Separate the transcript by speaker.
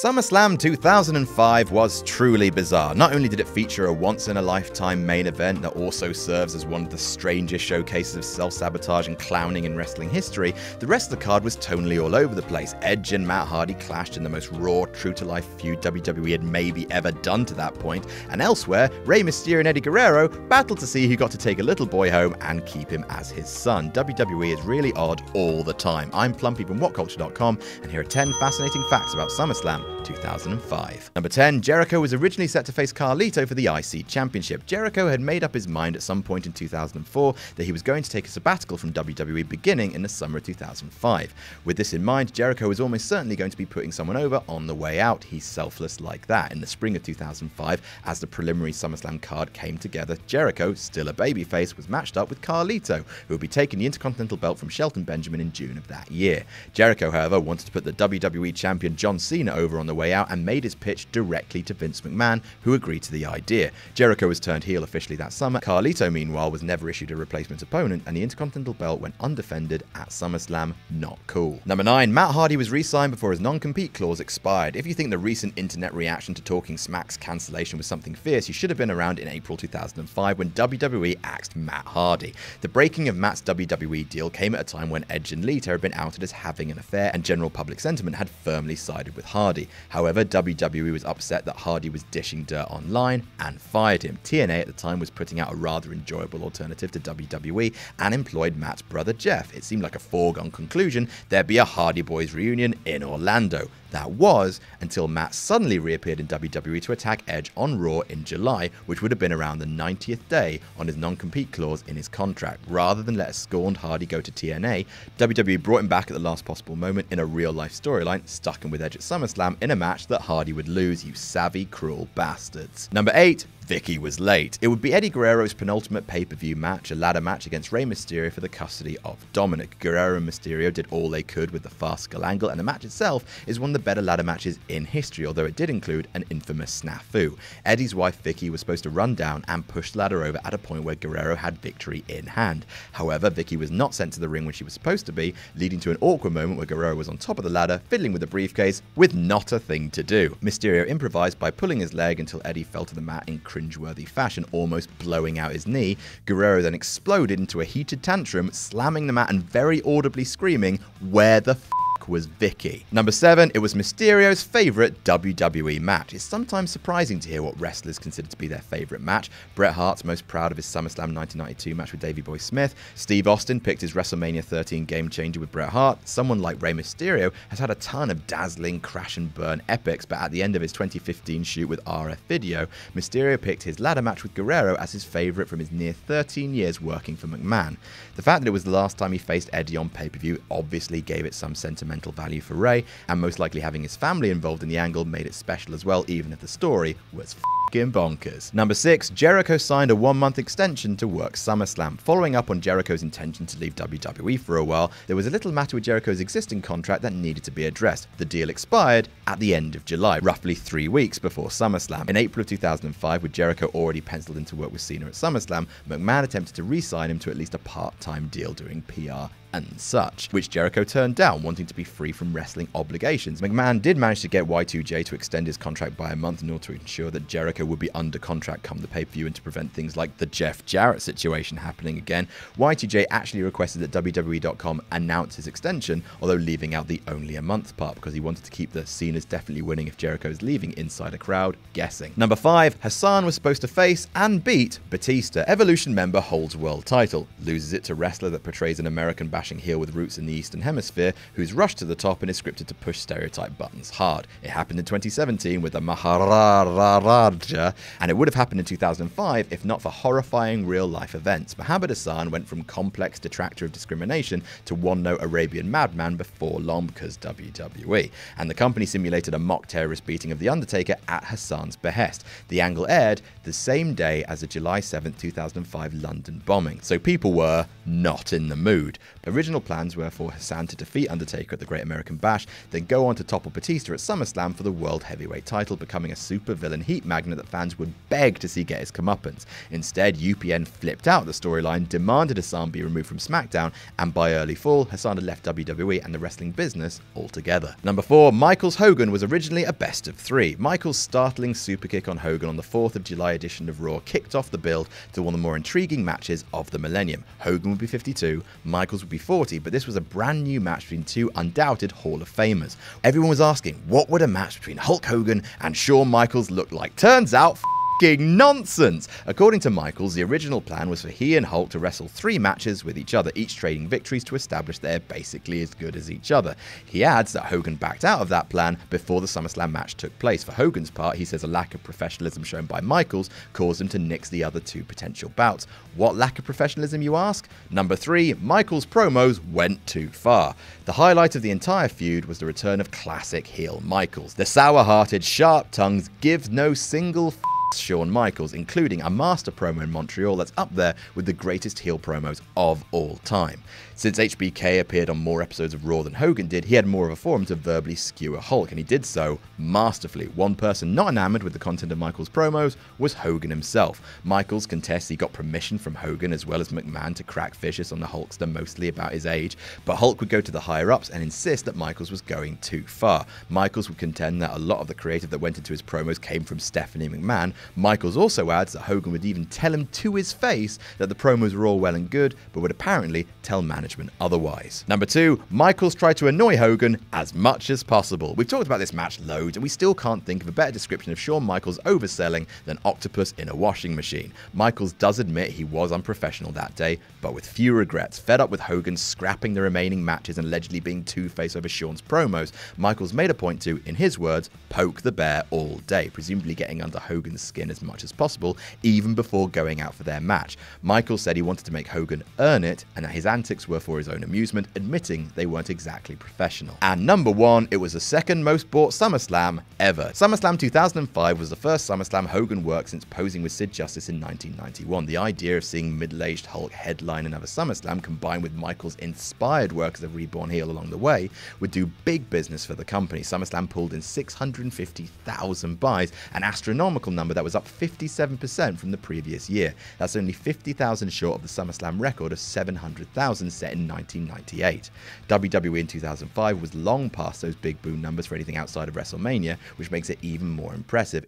Speaker 1: SummerSlam 2005 was truly bizarre. Not only did it feature a once-in-a-lifetime main event that also serves as one of the strangest showcases of self-sabotage and clowning in wrestling history, the rest of the card was tonally all over the place. Edge and Matt Hardy clashed in the most raw, true-to-life feud WWE had maybe ever done to that point, and elsewhere, Rey Mysterio and Eddie Guerrero battled to see who got to take a little boy home and keep him as his son. WWE is really odd all the time. I'm Plumpy from WhatCulture.com, and here are 10 fascinating facts about SummerSlam 2005. Number 10. Jericho was originally set to face Carlito for the IC Championship. Jericho had made up his mind at some point in 2004 that he was going to take a sabbatical from WWE beginning in the summer of 2005. With this in mind, Jericho was almost certainly going to be putting someone over on the way out. He's selfless like that. In the spring of 2005, as the preliminary SummerSlam card came together, Jericho, still a babyface, was matched up with Carlito, who would be taking the Intercontinental belt from Shelton Benjamin in June of that year. Jericho, however, wanted to put the WWE Champion John Cena over on the way out and made his pitch directly to Vince McMahon, who agreed to the idea. Jericho was turned heel officially that summer. Carlito, meanwhile, was never issued a replacement opponent, and the Intercontinental belt went undefended at SummerSlam. Not cool. Number 9. Matt Hardy was re-signed before his non-compete clause expired. If you think the recent internet reaction to Talking Smack's cancellation was something fierce, you should have been around in April 2005 when WWE axed Matt Hardy. The breaking of Matt's WWE deal came at a time when Edge and Lita had been outed as having an affair, and general public sentiment had firmly sided with Hardy. However, WWE was upset that Hardy was dishing dirt online and fired him. TNA at the time was putting out a rather enjoyable alternative to WWE and employed Matt's brother Jeff. It seemed like a foregone conclusion there'd be a Hardy Boys reunion in Orlando. That was until Matt suddenly reappeared in WWE to attack Edge on Raw in July, which would have been around the 90th day on his non-compete clause in his contract. Rather than let a scorned Hardy go to TNA, WWE brought him back at the last possible moment in a real-life storyline, stuck him with Edge at SummerSlam in a match that Hardy would lose. You savvy, cruel bastards. Number 8. Vickie was late. It would be Eddie Guerrero's penultimate pay-per-view match, a ladder match against Rey Mysterio for the custody of Dominic. Guerrero and Mysterio did all they could with the fast skull angle, and the match itself is one of the better ladder matches in history, although it did include an infamous snafu. Eddie's wife Vickie was supposed to run down and push the ladder over at a point where Guerrero had victory in hand. However, Vickie was not sent to the ring when she was supposed to be, leading to an awkward moment where Guerrero was on top of the ladder, fiddling with the briefcase, with not a thing to do. Mysterio improvised by pulling his leg until Eddie fell to the mat in cringeworthy fashion, almost blowing out his knee. Guerrero then exploded into a heated tantrum, slamming the mat and very audibly screaming, "Where the f*** was Vickie?" Number 7. It was Mysterio's favourite WWE match. It's sometimes surprising to hear what wrestlers consider to be their favourite match. Bret Hart's most proud of his SummerSlam 1992 match with Davey Boy Smith. Steve Austin picked his WrestleMania 13 game changer with Bret Hart. Someone like Rey Mysterio has had a ton of dazzling crash and burn epics, but at the end of his 2015 shoot with RF Video, Mysterio picked his ladder match with Guerrero as his favourite from his near 13 years working for McMahon. The fact that it was the last time he faced Eddie on pay-per-view obviously gave it some sentimental value for Rey, and most likely having his family involved in the angle made it special as well, even if the story was f***ing bonkers. Number 6. Jericho signed a 1-month extension to work SummerSlam. Following up on Jericho's intention to leave WWE for a while, there was a little matter with Jericho's existing contract that needed to be addressed. The deal expired at the end of July, roughly 3 weeks before SummerSlam. In April of 2005, with Jericho already penciled in to work with Cena at SummerSlam, McMahon attempted to re-sign him to at least a part-time deal doing PR and such, which Jericho turned down, wanting to be free from wrestling obligations. McMahon did manage to get Y2J to extend his contract by a month in order to ensure that Jericho would be under contract come the pay-per-view and to prevent things like the Jeff Jarrett situation happening again. Y2J actually requested that WWE.com announce his extension, although leaving out the only a month part because he wanted to keep the Cena's definitely winning if Jericho's leaving inside a crowd guessing. Number 5. Hassan was supposed to face and beat Batista. Evolution member holds world title, loses it to wrestler that portrays an American bashing heel with roots in the Eastern Hemisphere, who's rushed to the top and is scripted to push stereotype buttons hard. It happened in 2017 with the Maharaja, and it would have happened in 2005 if not for horrifying real-life events. Muhammad Hassan went from complex detractor of discrimination to one-note Arabian madman before long because WWE, and the company simulated a mock terrorist beating of The Undertaker at Hassan's behest. The angle aired the same day as the July 7, 2005 London bombing, so people were not in the mood. Original plans were for Hassan to defeat Undertaker at the Great American Bash, then go on to topple Batista at SummerSlam for the World Heavyweight title, becoming a supervillain heat magnet that fans would beg to see get his comeuppance. Instead, UPN flipped out the storyline, demanded Hassan be removed from SmackDown, and by early fall, Hassan had left WWE and the wrestling business altogether. Number 4. Michaels Hogan was originally a best of 3. Michaels' startling superkick on Hogan on the 4th of July edition of Raw kicked off the build to one of the more intriguing matches of the millennium. Hogan would be 52, Michaels would be 40, but this was a brand new match between two undoubted Hall of Famers. Everyone was asking, what would a match between Hulk Hogan and Shawn Michaels look like? Turns out, nonsense! According to Michaels, the original plan was for he and Hulk to wrestle 3 matches with each other, each trading victories to establish they're basically as good as each other. He adds that Hogan backed out of that plan before the SummerSlam match took place. For Hogan's part, he says a lack of professionalism shown by Michaels caused him to nix the other 2 potential bouts. What lack of professionalism, you ask? Number 3, Michaels' promos went too far. The highlight of the entire feud was the return of classic heel Michaels. The sour-hearted, sharp tongues give no single Shawn Michaels, including a master promo in Montreal that's up there with the greatest heel promos of all time. Since HBK appeared on more episodes of Raw than Hogan did, he had more of a forum to verbally skewer Hulk, and he did so masterfully. One person not enamored with the content of Michaels' promos was Hogan himself. Michaels contests he got permission from Hogan as well as McMahon to crack vicious on the Hulkster, mostly about his age, but Hulk would go to the higher-ups and insist that Michaels was going too far. Michaels would contend that a lot of the creative that went into his promos came from Stephanie McMahon. Michaels also adds that Hogan would even tell him to his face that the promos were all well and good, but would apparently tell management otherwise. Number 2, Michaels tried to annoy Hogan as much as possible. We've talked about this match loads, and we still can't think of a better description of Shawn Michaels overselling than octopus in a washing machine. Michaels does admit he was unprofessional that day, but with few regrets. Fed up with Hogan scrapping the remaining matches and allegedly being two-faced over Shawn's promos, Michaels made a point to, in his words, poke the bear all day, presumably getting under Hogan's skin as much as possible, even before going out for their match. Michaels said he wanted to make Hogan earn it, and that his antics were for his own amusement, admitting they weren't exactly professional. And number 1, it was the second most bought SummerSlam ever. SummerSlam 2005 was the first SummerSlam Hogan worked since posing with Sid Justice in 1991. The idea of seeing middle-aged Hulk headline another SummerSlam, combined with Michaels' inspired work as a reborn heel along the way, would do big business for the company. SummerSlam pulled in 650,000 buys, an astronomical number that was up 57% from the previous year. That's only 50,000 short of the SummerSlam record of 700,000 set in 1998. WWE in 2005 was long past those big boom numbers for anything outside of WrestleMania, which makes it even more impressive.